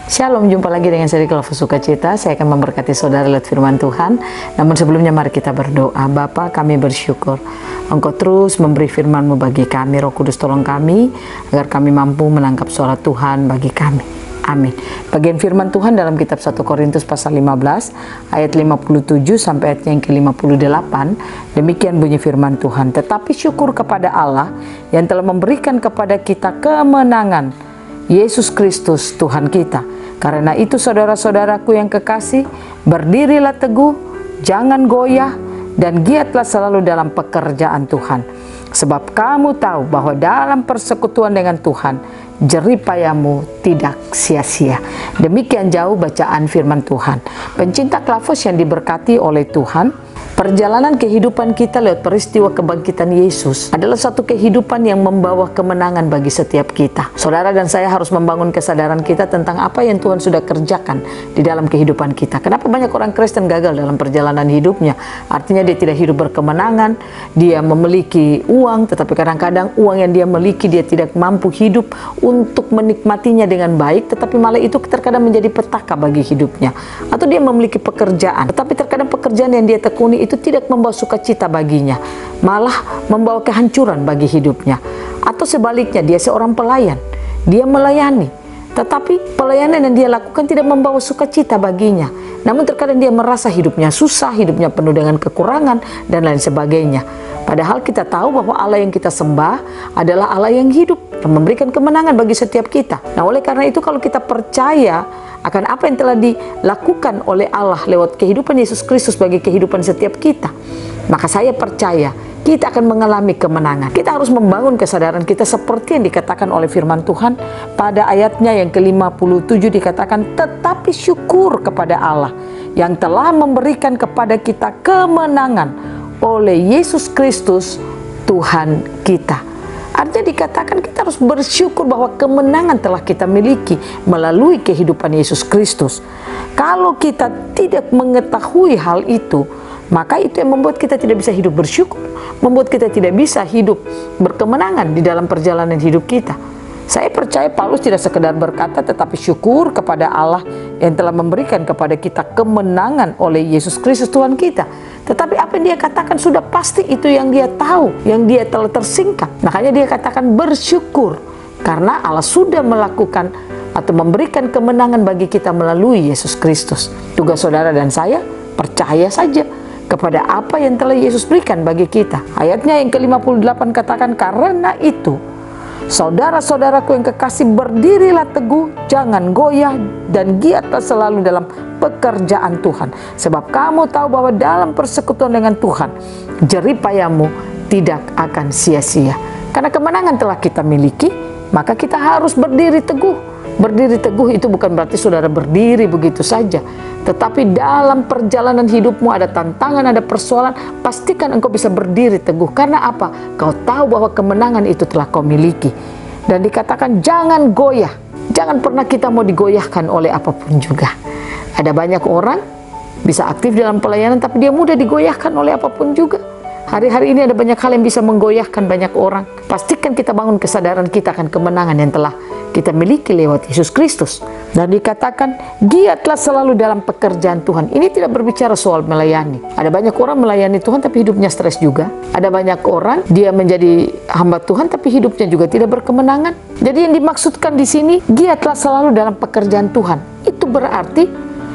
Shalom, jumpa lagi dengan seri Kelompok Sukacita. Saya akan memberkati saudara lewat firman Tuhan. Namun sebelumnya mari kita berdoa. Bapa, kami bersyukur Engkau terus memberi firman-Mu bagi kami. Roh Kudus tolong kami agar kami mampu menangkap suara Tuhan bagi kami. Amin. Bagian firman Tuhan dalam kitab 1 Korintus pasal 15 ayat 57 sampai ayat yang ke-58. Demikian bunyi firman Tuhan. Tetapi syukur kepada Allah yang telah memberikan kepada kita kemenangan, Yesus Kristus Tuhan kita. Karena itu saudara-saudaraku yang kekasih, berdirilah teguh, jangan goyah, dan giatlah selalu dalam pekerjaan Tuhan. Sebab kamu tahu bahwa dalam persekutuan dengan Tuhan, jerih payahmu tidak sia-sia. Demikian jauh bacaan firman Tuhan. Pencinta Klafos yang diberkati oleh Tuhan, perjalanan kehidupan kita lewat peristiwa kebangkitan Yesus adalah satu kehidupan yang membawa kemenangan bagi setiap kita. Saudara dan saya harus membangun kesadaran kita tentang apa yang Tuhan sudah kerjakan di dalam kehidupan kita. Kenapa banyak orang Kristen gagal dalam perjalanan hidupnya? Artinya dia tidak hidup berkemenangan, dia memiliki uang, tetapi kadang-kadang uang yang dia miliki dia tidak mampu hidup untuk menikmatinya dengan baik, tetapi malah itu terkadang menjadi petaka bagi hidupnya. Atau dia memiliki pekerjaan, tetapi terkadang pekerjaan yang dia tekuni itu tidak membawa sukacita baginya, malah membawa kehancuran bagi hidupnya. Atau sebaliknya, dia seorang pelayan, dia melayani, tetapi pelayanan yang dia lakukan tidak membawa sukacita baginya. Namun terkadang dia merasa hidupnya susah, hidupnya penuh dengan kekurangan dan lain sebagainya. Padahal kita tahu bahwa Allah yang kita sembah adalah Allah yang hidup, yang memberikan kemenangan bagi setiap kita. Nah, oleh karena itu kalau kita percaya akan apa yang telah dilakukan oleh Allah lewat kehidupan Yesus Kristus bagi kehidupan setiap kita, maka saya percaya kita akan mengalami kemenangan. Kita harus membangun kesadaran kita seperti yang dikatakan oleh firman Tuhan pada ayatnya yang ke-57 dikatakan, tetapi syukur kepada Allah yang telah memberikan kepada kita kemenangan oleh Yesus Kristus Tuhan kita. Artinya dikatakan kita harus bersyukur bahwa kemenangan telah kita miliki melalui kehidupan Yesus Kristus. Kalau kita tidak mengetahui hal itu, maka itu yang membuat kita tidak bisa hidup bersyukur, membuat kita tidak bisa hidup berkemenangan di dalam perjalanan hidup kita. Saya percaya Paulus tidak sekedar berkata, tetapi syukur kepada Allah yang telah memberikan kepada kita kemenangan oleh Yesus Kristus Tuhan kita. Tetapi apa yang dia katakan sudah pasti itu yang dia tahu, yang dia telah tersingkap. Makanya dia katakan bersyukur karena Allah sudah melakukan atau memberikan kemenangan bagi kita melalui Yesus Kristus. Tugas saudara dan saya percaya saja kepada apa yang telah Yesus berikan bagi kita. Ayatnya yang ke-58 katakan, karena itu saudara-saudaraku yang kekasih, berdirilah teguh, jangan goyah, dan giatlah selalu dalam pekerjaan Tuhan. Sebab kamu tahu bahwa dalam persekutuan dengan Tuhan, jerih payahmu tidak akan sia-sia. Karena kemenangan telah kita miliki, maka kita harus berdiri teguh. Berdiri teguh itu bukan berarti saudara berdiri begitu saja, tetapi dalam perjalanan hidupmu ada tantangan, ada persoalan, pastikan engkau bisa berdiri teguh. Karena apa? Kau tahu bahwa kemenangan itu telah kau miliki. Dan dikatakan jangan goyah. Jangan pernah kita mau digoyahkan oleh apapun juga. Ada banyak orang bisa aktif dalam pelayanan, tapi dia mudah digoyahkan oleh apapun juga. Hari-hari ini ada banyak hal yang bisa menggoyahkan banyak orang. Pastikan kita bangun kesadaran kita akan kemenangan yang telah kita miliki lewat Yesus Kristus. Dan dikatakan giatlah selalu dalam pekerjaan Tuhan. Ini tidak berbicara soal melayani. Ada banyak orang melayani Tuhan tapi hidupnya stres juga. Ada banyak orang dia menjadi hamba Tuhan tapi hidupnya juga tidak berkemenangan. Jadi yang dimaksudkan di sini giatlah selalu dalam pekerjaan Tuhan. Itu berarti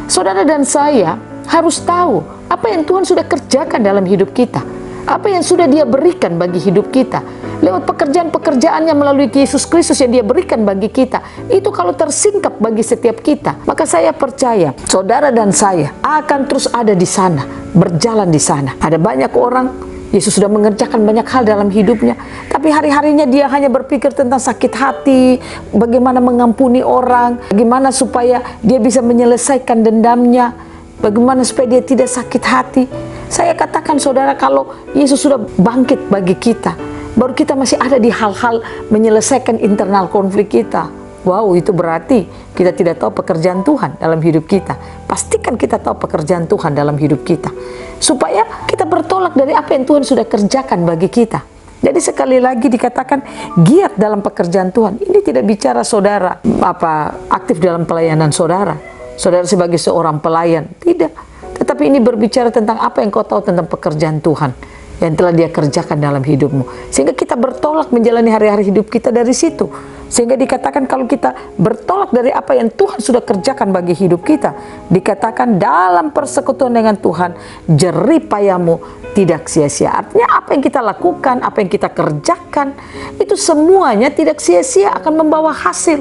saudara dan saya harus tahu apa yang Tuhan sudah kerjakan dalam hidup kita. Apa yang sudah dia berikan bagi hidup kita lewat pekerjaan-pekerjaannya melalui Yesus Kristus yang dia berikan bagi kita. Itu kalau tersingkap bagi setiap kita, maka saya percaya saudara dan saya akan terus ada di sana, berjalan di sana. Ada banyak orang Yesus sudah mengerjakan banyak hal dalam hidupnya, tapi hari-harinya dia hanya berpikir tentang sakit hati, bagaimana mengampuni orang, bagaimana supaya dia bisa menyelesaikan dendamnya, bagaimana supaya dia tidak sakit hati. Saya katakan saudara, kalau Yesus sudah bangkit bagi kita, baru kita masih ada di hal-hal menyelesaikan internal konflik kita. Wow, itu berarti kita tidak tahu pekerjaan Tuhan dalam hidup kita. Pastikan kita tahu pekerjaan Tuhan dalam hidup kita, supaya kita bertolak dari apa yang Tuhan sudah kerjakan bagi kita. Jadi sekali lagi dikatakan giat dalam pekerjaan Tuhan. Ini tidak bicara saudara aktif dalam pelayanan saudara sebagai seorang pelayan, tidak. Tetapi ini berbicara tentang apa yang kau tahu tentang pekerjaan Tuhan yang telah Dia kerjakan dalam hidupmu, sehingga kita bertolak menjalani hari-hari hidup kita dari situ. Sehingga dikatakan kalau kita bertolak dari apa yang Tuhan sudah kerjakan bagi hidup kita, dikatakan dalam persekutuan dengan Tuhan jerih payahmu tidak sia-sia. Artinya apa yang kita lakukan, apa yang kita kerjakan, itu semuanya tidak sia-sia, akan membawa hasil.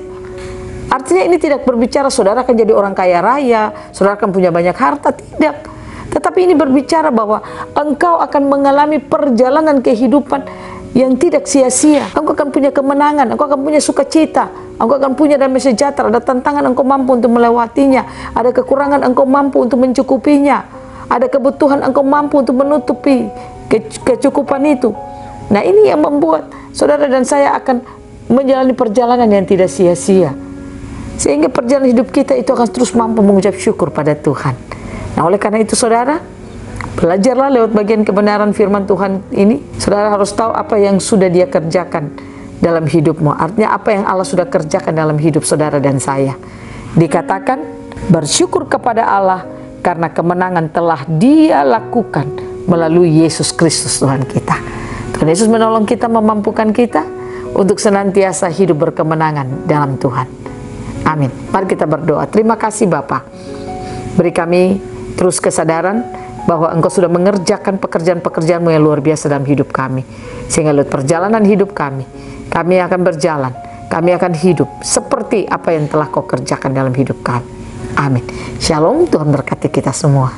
Artinya ini tidak berbicara saudara akan jadi orang kaya raya, saudara akan punya banyak harta, tidak. Tetapi ini berbicara bahwa engkau akan mengalami perjalanan kehidupan yang tidak sia-sia. Engkau akan punya kemenangan, engkau akan punya sukacita, engkau akan punya damai sejahtera. Ada tantangan, engkau mampu untuk melewatinya. Ada kekurangan, engkau mampu untuk mencukupinya. Ada kebutuhan, engkau mampu untuk menutupi kecukupan itu. Nah, ini yang membuat saudara dan saya akan menjalani perjalanan yang tidak sia-sia. Sehingga perjalanan hidup kita itu akan terus mampu mengucap syukur pada Tuhan. Nah, oleh karena itu saudara, belajarlah lewat bagian kebenaran firman Tuhan ini. Saudara harus tahu apa yang sudah Dia kerjakan dalam hidupmu. Artinya apa yang Allah sudah kerjakan dalam hidup saudara dan saya. Dikatakan bersyukur kepada Allah karena kemenangan telah Dia lakukan melalui Yesus Kristus Tuhan kita. Tuhan Yesus menolong kita, memampukan kita untuk senantiasa hidup berkemenangan dalam Tuhan. Amin. Mari kita berdoa. Terima kasih Bapa. Beri kami terus kesadaran bahwa Engkau sudah mengerjakan pekerjaan-pekerjaan-Mu yang luar biasa dalam hidup kami. Sehingga lewat perjalanan hidup kami akan berjalan, kami akan hidup seperti apa yang telah Kau kerjakan dalam hidup kami. Amin. Shalom, Tuhan berkati kita semua.